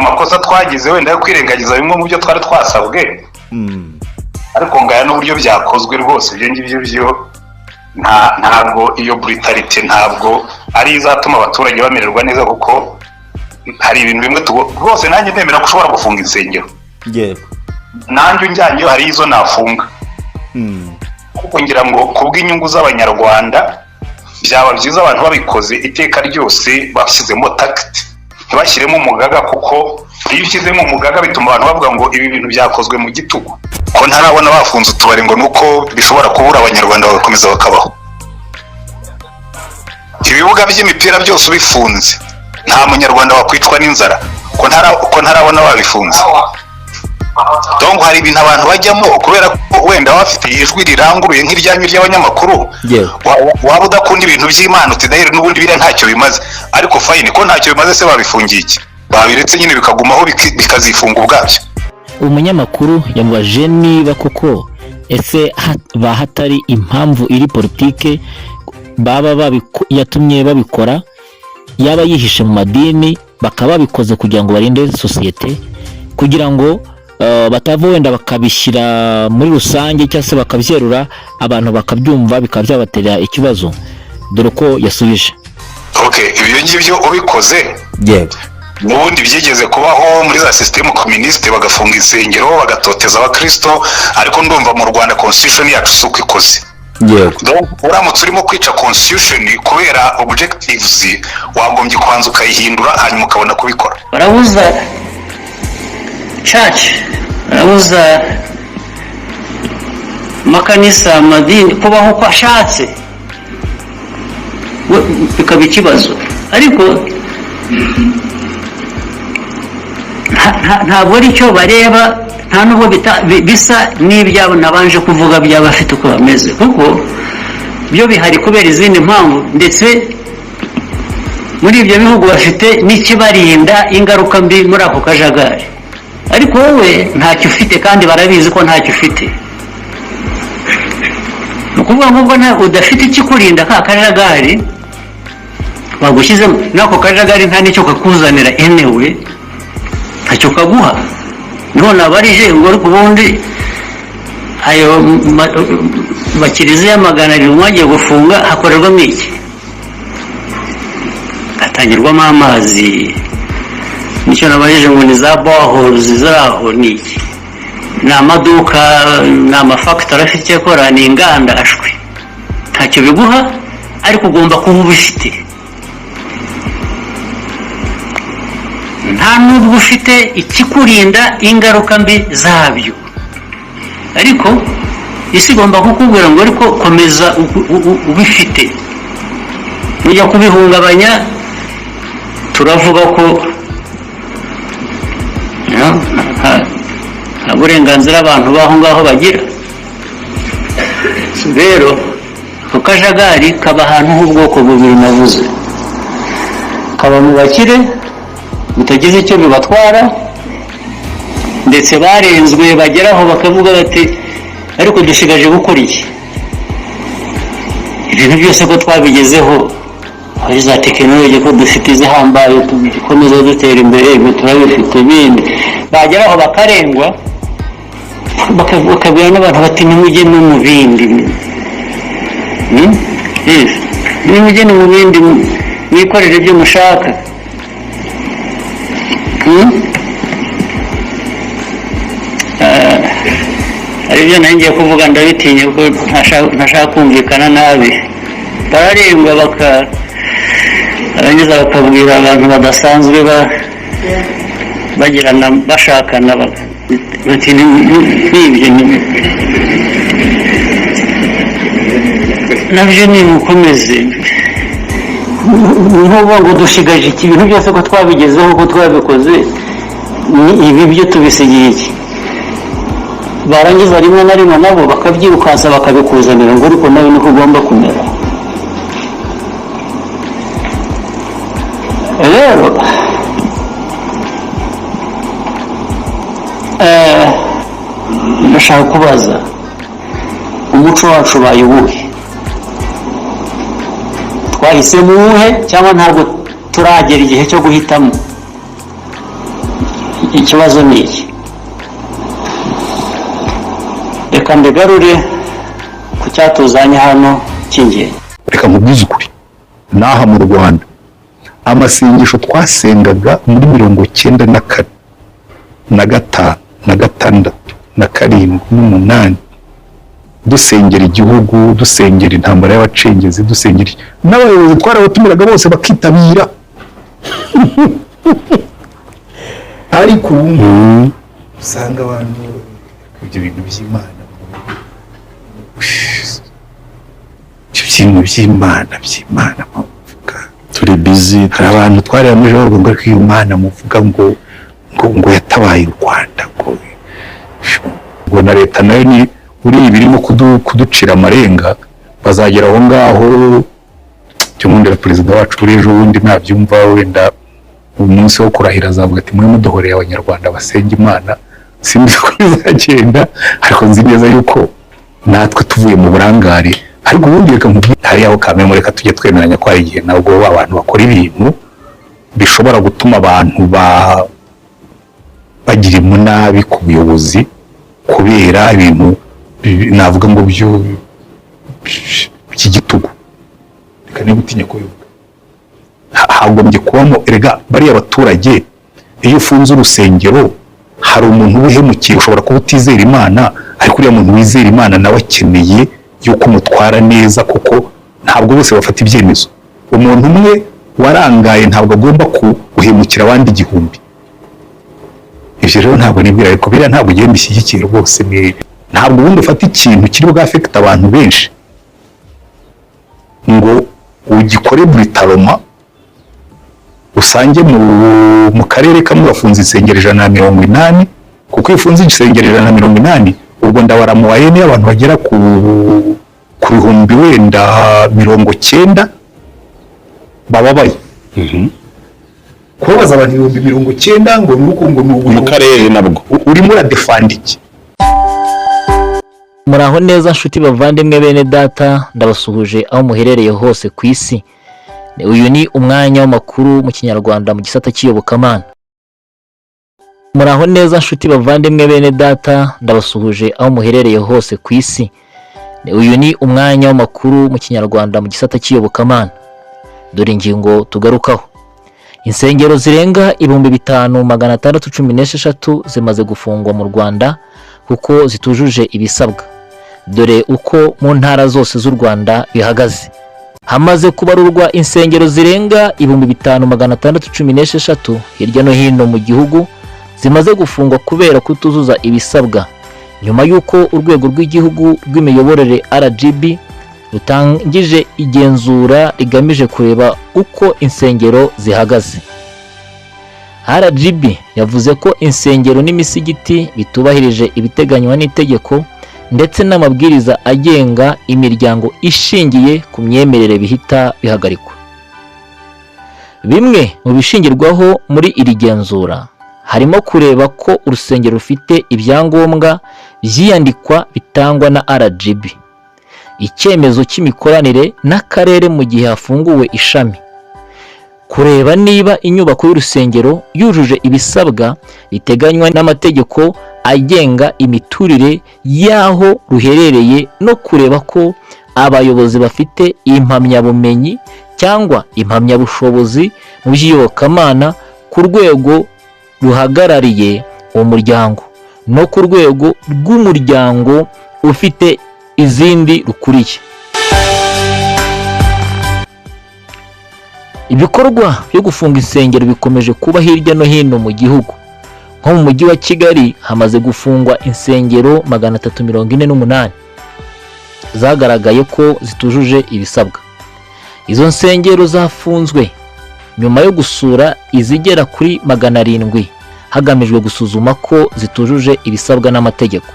amakosa twagize wenda yo kwirengagiza bimwe mu byo twari twasabwe, ariko ngaya n'uburyo byakozwe rwose ibyo ngibyo byo ntabwo iyo brutality ntabwo ari izatuma abaturage bamererwa neza, kuko hari ibintu bimwe rwose nanjye ndemera ko ushobora gufunga insengero, nanjye unjyanye hari izo nafunga, kuko ngira ngo kubw'inyungu z'abanyarwanda byaba byiza abantu babikoze iteka ryose bashyizemo tact, ntibashyiremo umugaga, kuko iyo ushyizemo umugaga bituma abantu bavuga ngo ibi bintu byakozwe mu gitugu. Ko ntarabona bafunze utubari ngo nuko bishobora kubura abanyarwanda bagakomeza bakabaho. Ibibuga by'imipira byose ubifunze nta munyarwanda wakwicwa n'inzara, ko ntarabona babifunze. Donc hari ibintu abantu bajyamo kubera ko wenda bafite ijwi riranguruye nk'iryanyu ry'abanyamakuru, waba udakunda ibintu by'Imana utidahera n'ubundi biriya ntacyo bimaze, ariko fine ko ntacyo bimaze se babifungiye iki? Babiretse nyine bikagumaho bikazifunga ubwabyo. Umunyamakuru yamubajije niba koko ese hatari impamvu iri politike baba yatumye babikora, yaba yihishe mu madini bakaba babikoze kugira ngo barinde sosiyete, kugira ngo batava wenda bakabishyira muri rusange cyangwa se bakabyerura abantu bakabyumva bikaba byabatera ikibazo, dore ko yasubije. Okay, ibyo ngibyo ubikoze n'ubundi byigeze kubaho muri za system communiste, bagafunga insengero bagatoteza abakristo, ariko ndumva mu Rwanda constitution yacu suko ikoze. Uramutse urimo kwica constitution kubera objectives, wagombye kubanza ukayihindura hanyuma ukabona kubikora. Barabuza church, barabuza makanisa, amadini kubaho uko ashatse, bikaba ikibazo. Ariko ntabwo ari cyo bareba, nta nubwo bisa n'ibyabo nabanje kuvuga by'abafite uko bameze, kuko byo bihari kubera izindi mpamvu, ndetse muri ibyo bihugu bafite n'ikibarinda ingaruka mbi muri ako kajagari. Ariko wowe ntacyo ufite kandi barabizi ko ntacyo ufite. Ni ukuvuga ngo udafite ikikurinda ka kajagari bagushyizemo, n'ako kajagari nta n'icyo kakuzanira anyway, ntacyo kaguha. Niho nabarije ngo ariko ubundi ayo makiriziya 200 mwagiye gufunga hakorerwamo iki? Hatangirwamo amazi, nicyo nabarije ngo ni za boreholes ziraho ni iki? Ni amaduka, ni amafactory afite akora, ni inganda ashwi. Ntacyo biguha, ariko ugomba kuba ubifite. Nta nubwo ufite ikikurinda ingaruka mbi zabyo, ariko isi igomba kukubwira ngo ariko komeza ubifite. Ujya kubihungabanya turavuga ko nta burenganzira abantu baho ngaho bagira. Rero ako kajagari kaba ahantu h'ubwoko bubiri navuze, kaba mu bakire bitagize icyo bibatwara, ndetse barenzwe bageraho bakavuga bati ariko dushigaje gukora iki? Ibintu byose ko twabigezeho, hari za tekinoloji ko dufite izihambaye, dukomeza dutera imbere, turabifite ibindi. Bageraho bakarengwa, bakabwira n'abantu bati nimujye no mu bindi, nimujye no mu bindi mwikorere ibyo mushaka. Hari ibyo nangiye kuvuga ndabitinya kuko ntashaka kumvikana nabi. Bararengwa barangiza bakabwira abantu badasanzwe bagirana bashakana bati n'ibyo nabyo ni mukomeze. Nkuvuga ngo dushigaje iki? Ibintu byose ko twabigezeho, ko twabikoze, ibi byo tubisigiye iki? Barangiza rimwe na rimwe nabo bakabyirukansa bakabikuzanira ngo ariko nawe niko ugomba kumera. Rero ndashaka kubaza, umuco wacu ubaye uwuhe? Twahisemo uwuhe cyangwa ntabwo turagera igihe cyo guhitamo? ikibazo ni iki? Reka mbigarure ku cyatuzanye hano cy'ingenzi. Reka nkubwize ukuri, n'aha mu Rwanda amasengesho twasengaga muri 1994 na 5 na 6 na 7 n'8 dusengera igihugu, dusengera intambara y'abacengezi, dusengera n'abayobozi twarabatumiraga bose bakitabira. Ariko usanga abantu ibyo bintu by'Imana by'Imana muvuga turi busy, hari abantu twari hamwe bavuga ngo iyo Imana muvuga ngo yatabaye u Rwanda, ngo na leta nayo ni uri ibirimo kuducira amarenga, bazagera aho ngaho cyumundira perezida wacu uri ejo bundi nabyumva wenda umunsi wo kurahira azavuga ati mwe mudohoreye abanyarwanda basenga Imana. Simbizi ko bizagenda, ariko nzi neza yuko natwe tuvuye mu burangare. Ariko ubundi reka nkubwire, hari aho kamwe reka tujye twemeranya ko hari igihe nabwo abantu bakora ibintu bishobora gutuma abantu bagira nabi ku buyobozi kubera ibintu navuga ngo by'igitugu. Reka niba utinya kubivuga, hagombye kubamo erega bariya abaturage. Iyo ufunze urusengero hari umuntu ubuhemukiye, ushobora kuba utizera Imana, ariko uriya muntu wizera Imana nawe akeneye yuko umutwara neza, kuko ntabwo bose bafata ibyemezo. Umuntu umwe warangaye ntabwo agomba guhemukira abandi igihumbi. Ibyo rero ntabwo nibwira, ariko biriya ntabwo ugiye mbishyigikiye rwose. Ntabwo ubundi ufata ikintu kiri bwafekita abantu benshi ngo ugikore brutaloma, usange mu karere kamwe bafunze insengero 180, kuko ifunze insengero 180 ubwo ndabara mu wayene abantu bagera ku bihumbi wenda 90 bababaye. Kubaza abantu 90 ngo nuko ngo mu karere nabwo urimo uradefanda iki? Muraho neza nshuti bavandimwe bene data, ndabasuhuje aho muherereye hose ku isi. Uyu ni umwanya w'amakuru mu Kinyarwanda mu gisata cy'iyobokamana. Muraho neza nshuti bavandimwe bene data, ndabasuhuje aho muherereye hose ku isi. Uyu ni umwanya w'amakuru mu Kinyarwanda mu gisata cy'iyobokamana. Dore ingingo tugarukaho. Insengero zirenga 5616 zimaze gufungwa mu Rwanda kuko zitujuje ibisabwa. Dore uko mu ntara zose z'u Rwanda bihagaze. Hamaze kubarurwa insengero zirenga 5616 hirya no hino mu gihugu zimaze gufungwa kubera kutuzuza ibisabwa, nyuma y'uko urwego rw'igihugu rw'imiyoborere RGB rutangije igenzura rigamije kureba uko insengero zihagaze. RGB yavuze ko insengero n'imisigiti bitubahirije ibiteganywa n'itegeko ndetse n'amabwiriza agenga imiryango ishingiye ku myemerere bihita bihagarikwa. Bimwe mu bishingirwaho muri iri genzura harimo kureba ko urusengero rufite ibyangombwa byiyandikwa bitangwa na RGB, icyemezo cy'imikoranire n'akarere mu gihe hafunguwe ishami, kureba niba inyubako y'urusengero yujuje ibisabwa biteganywa n'amategeko agenga imiturire y'aho ruherereye, no kureba ko abayobozi bafite impamyabumenyi cyangwa impamyabushobozi mu by'iyobokamana ku rwego ruhagarariye umuryango no ku rwego rw'umuryango ufite izindi rukuriye. Ibikorwa byo gufunga insengero bikomeje kuba hirya no hino mu gihugu. Nko mu mujyi wa Kigali hamaze gufungwa insengero 348 zagaragaye ko zitujuje ibisabwa. Izo nsengero zafunzwe nyuma yo gusura izigera kuri 700 hagamijwe gusuzuma ko zitujuje ibisabwa n'amategeko.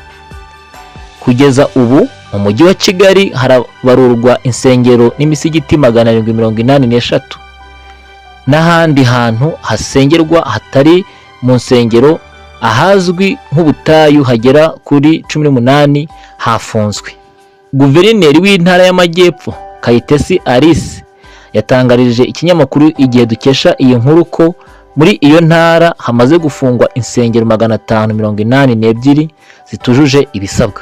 Kugeza ubu mu mujyi wa Kigali harabarurwa insengero n'imisigiti 783 n'ahandi hantu hasengerwa hatari mu nsengero ahazwi nk'ubutayu hagera kuri 18 hafunzwe. Guverineri w'intara y'Amajyepfo Kayitesi Alice yatangarije ikinyamakuru Igihe dukesha iyi nkuru ko muri iyo ntara hamaze gufungwa insengero 582 zitujuje ibisabwa.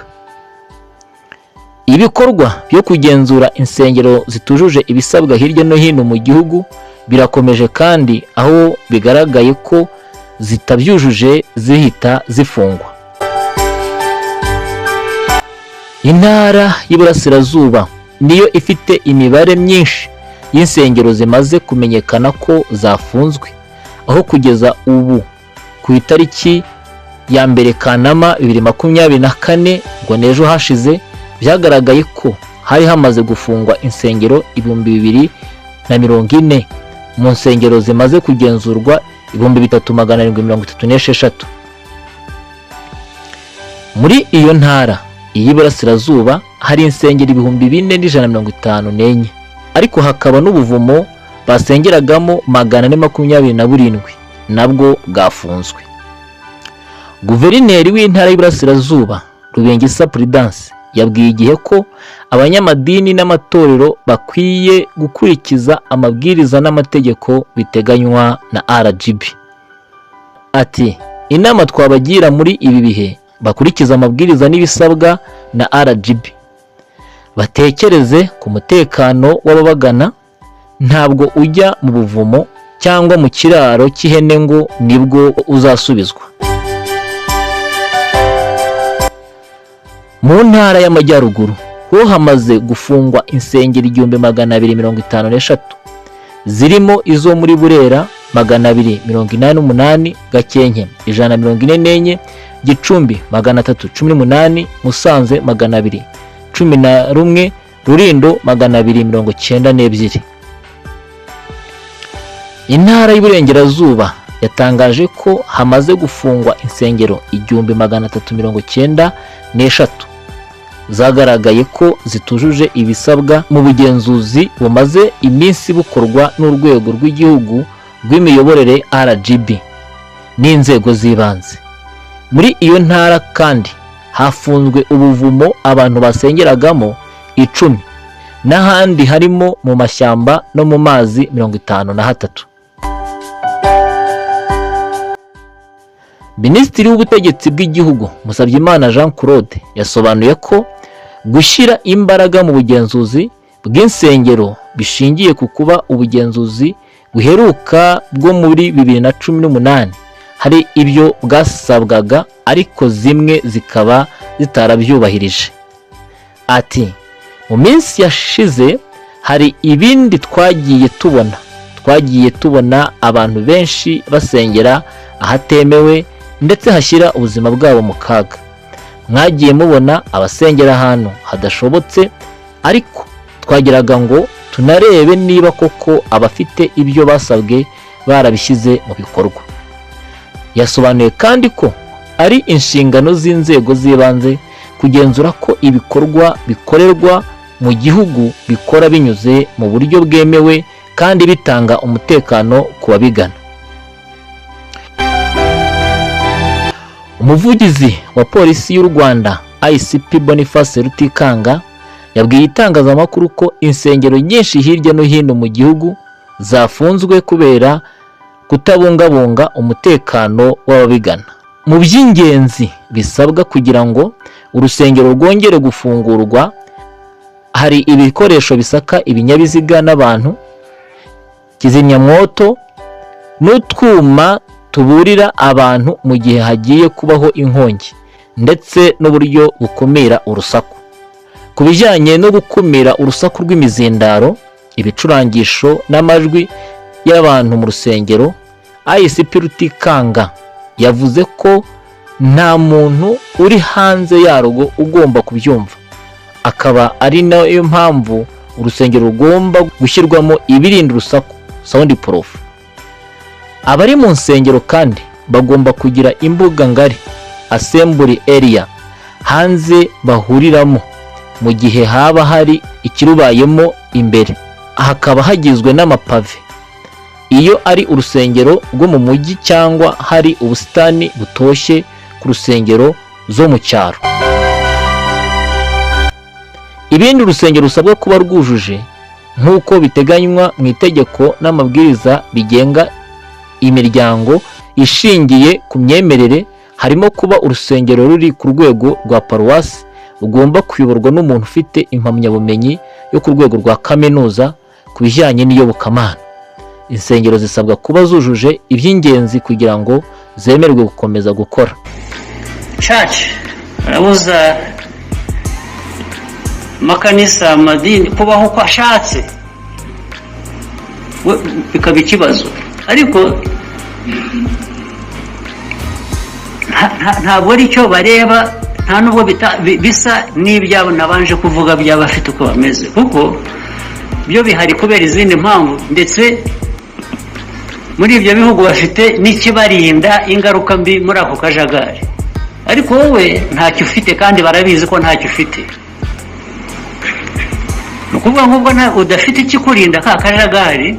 Ibikorwa byo kugenzura insengero zitujuje ibisabwa hirya no hino mu gihugu birakomeje, kandi aho bigaragaye ko zitabyujuje zihita zifungwa. Intara y'Iburasirazuba niyo ifite imibare myinshi y'insengero zimaze kumenyekana ko zafunzwe, aho kugeza ubu ku itariki ya 1 Kanama 2024 ngo nejo hashize byagaragaye ko hari hamaze gufungwa insengero 2040 mu nsengero zimaze kugenzurwa 3736. Muri iyo ntara y'Iburasirazuba hari insengero 4154, ariko hakaba n'ubuvumo basengeragamo 427 nabwo bwafunzwe. Guverineri w'intara y'Iburasirazuba Rubengisa Prudence yabwiye Igihe ko abanyamadini n'amatorero bakwiye gukurikiza amabwiriza n'amategeko biteganywa na RGB. Ati, inama twabagira muri ibi bihe bakurikiza amabwiriza n'ibisabwa na RGB, batekereze ku mutekano w'ababagana, ntabwo ujya mu buvumo cyangwa mu kiraro cy'ihene ngo nibwo uzasubizwa. Mu ntara y'Amajyaruguru ho hamaze gufungwa insengero 1253 zirimo izo muri Burera 288, Gakenke 144, Gicumbi 318, Musanze 211, Rulindo 292. Intara y'Iburengerazuba yatangaje ko hamaze gufungwa insengero 1393 zagaragaye ko zitujuje ibisabwa mu bugenzuzi bumaze iminsi bukorwa n'urwego rw'igihugu rw'imiyoborere RGB n'inzego z'ibanze. Muri iyo ntara kandi hafunzwe ubuvumo abantu basengeragamo 10, n'ahandi harimo mu mashyamba no mu mazi 53. Minisitiri w'ubutegetsi bw'igihugu Musabyimana Jean Claude yasobanuye ko gushyira imbaraga mu bugenzuzi bw'insengero bishingiye ku kuba ubugenzuzi buheruka bwo muri 2018 hari ibyo bwasabwaga ariko zimwe zikaba zitarabyubahirije. Ati, mu minsi yashize hari ibindi twagiye tubona abantu benshi basengera ahatemewe ndetse hashyira ubuzima bwabo mu kaga. Mwagiye mubona abasengera ahantu hadashobotse, ariko twagiraga ngo tunarebe niba koko abafite ibyo basabwe barabishyize mu bikorwa. Yasobanuye kandi ko ari inshingano z'inzego z'ibanze kugenzura ko ibikorwa bikorerwa mu gihugu bikora binyuze mu buryo bwemewe kandi bitanga umutekano ku babigana. Umuvugizi wa polisi y'u Rwanda ICP Boniface Rutikanga yabwiye itangazamakuru ko insengero nyinshi hirya no hino mu gihugu zafunzwe kubera kutabungabunga umutekano w'ababigana. Mu by'ingenzi bisabwa kugira ngo urusengero rwongere gufungurwa hari ibikoresho bisaka ibinyabiziga n'abantu, kizimyamwoto n'utwuma tuburira abantu mu gihe hagiye kubaho inkongi, ndetse n'uburyo gukumira urusaku. Ku bijyanye no gukumira urusaku rw'imizindaro, ibicurangisho n'amajwi y'abantu mu rusengero, ICP Rutikanga yavuze ko nta muntu uri hanze yarwo ugomba kubyumva, akaba ari nayo mpamvu urusengero rugomba gushyirwamo ibirinda urusaku sound proof. Abari mu nsengero kandi bagomba kugira imbuga ngari assembly area hanze bahuriramo mu gihe haba hari ikirubayemo imbere, hakaba hagizwe n'amapave. Iyo ari urusengero rwo mu mujyi cyangwa hari ubusitani butoshye ku rusengero zo mu cyaro. Ibindi urusengero rusabwa kuba rwujuje nk'uko biteganywa mu itegeko n'amabwiriza bigenga imiryango ishingiye ku myemerere, harimo kuba urusengero ruri ku rwego rwa paruwasi rugomba kuyoborwa n'umuntu ufite impamyabumenyi yo ku rwego rwa kaminuza ku bijyanye n'iyobokamana. Insengero zisabwa kuba zujuje iby'ingenzi kugira ngo zemerwe gukomeza gukora. church arabuza amakanisa, amadini kubaho uko ashatse, bikaba ikibazo. Ariko ntabwo ari cyo bareba, nta nubwo bisa n'ibyabo nabanje kuvuga by'abafite uko bameze, kuko byo bihari kubera izindi mpamvu, ndetse muri ibyo bihugu bafite n'ikibarinda ingaruka mbi muri ako kajagari. Ariko wowe ntacyo ufite kandi barabizi ko ntacyo ufite. Ni ukuvuga nk'ubwo udafite ikikurinda ka kajagari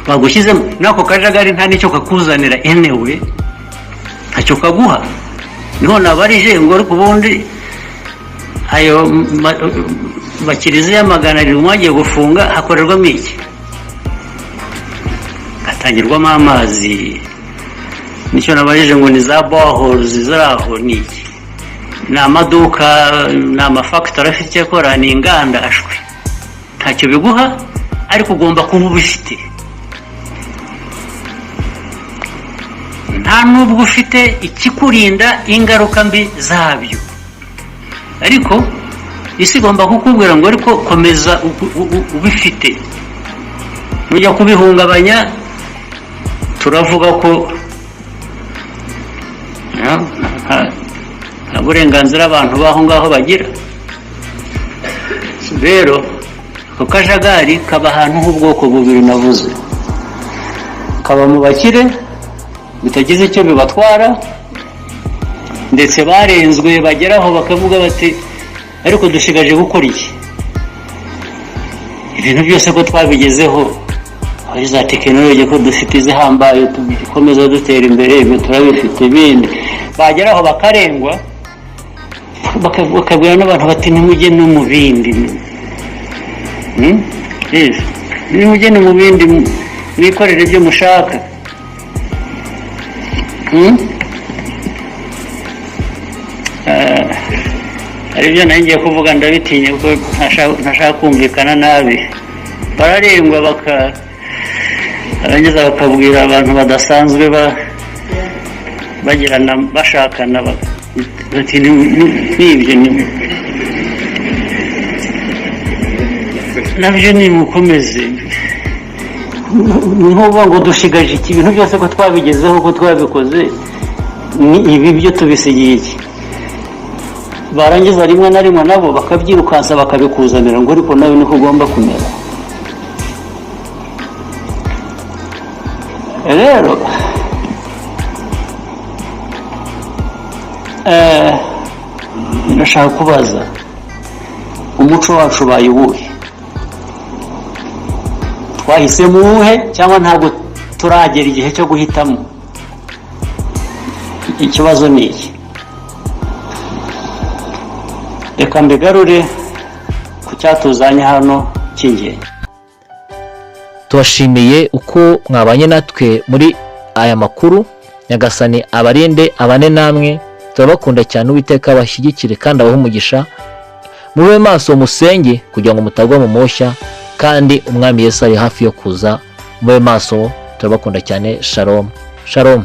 bagushyizemo, n'ako kajagari nta n'icyo kakuzanira enewe, ntacyo kaguha. Niho nabarije ngo ariko ubundi ayo bakiriziya 200 mwagiye gufunga hakorerwamo iki? Hatangirwamo amazi. Nicyo nabarije ngo ni za boreholes ziraho ni iki? Ni amaduka, ni amafactory afite icyo akora, ni inganda ashwe. Ntacyo biguha, ariko ugomba kuba ubifite. Nta nubwo ufite ikikurinda ingaruka mbi zabyo, ariko isi igomba kukubwira ngo ariko komeza ubifite. Nujya kubihungabanya turavuga ko nta burenganzira abantu baho ngaho bagira. Rero ako kajagari kaba ahantu h'ubwoko bubiri navuze, kaba mu bakire bitagize icyo bibatwara, ndetse barenzwe bageraho bakavuga bati ariko dushigaje gukora iki? Ibintu byose ko twabigezeho, ari za tekinoloji ko dufite izihambaye, dukomeza dutera imbere, ibyo turabifite, ibindi bageraho bakarengwa, bakabwira n'abantu bati nimujye no mu bindi, nimujye no mu bindi mwikorere ibyo mushaka. Aribyo nangiye kuvuga, ndabitinya kuko ntashaka kumvikana nabi. Bararengwa barangiza bakabwira abantu badasanzwe bagirana bashakana bati n'ibyo nabyo nimukomeze. Nkuvuga ngo dushigaje iki? Ibintu byose ko twabigezeho, ko twabikoze, ni ibi byo tubisigiye iki? Barangiza rimwe na rimwe nabo bakabyirukansa bakabikuzanira ngo ariko nawe niko ugomba kumera. Rero ndashaka kubaza, umuco wacu ubaye uwuhe? Twahisemo uwuhe cyangwa ntabwo turagera igihe cyo guhitamo? Ikibazo ni iki? Reka mbigarure ku cyatuzanye hano cy'ingenzi. Tubashimiye uko mwabanye natwe muri aya makuru. Nyagasani abarinde abane namwe, turabakunda cyane. Uwiteka abashyigikire kandi abahe umugisha. Mube maso musenge kugira ngo mutagwa mu moshya, kandi umwami Yesu ari hafi yo kuza. Mube maso, turabakunda cyane. Shalom, shalom.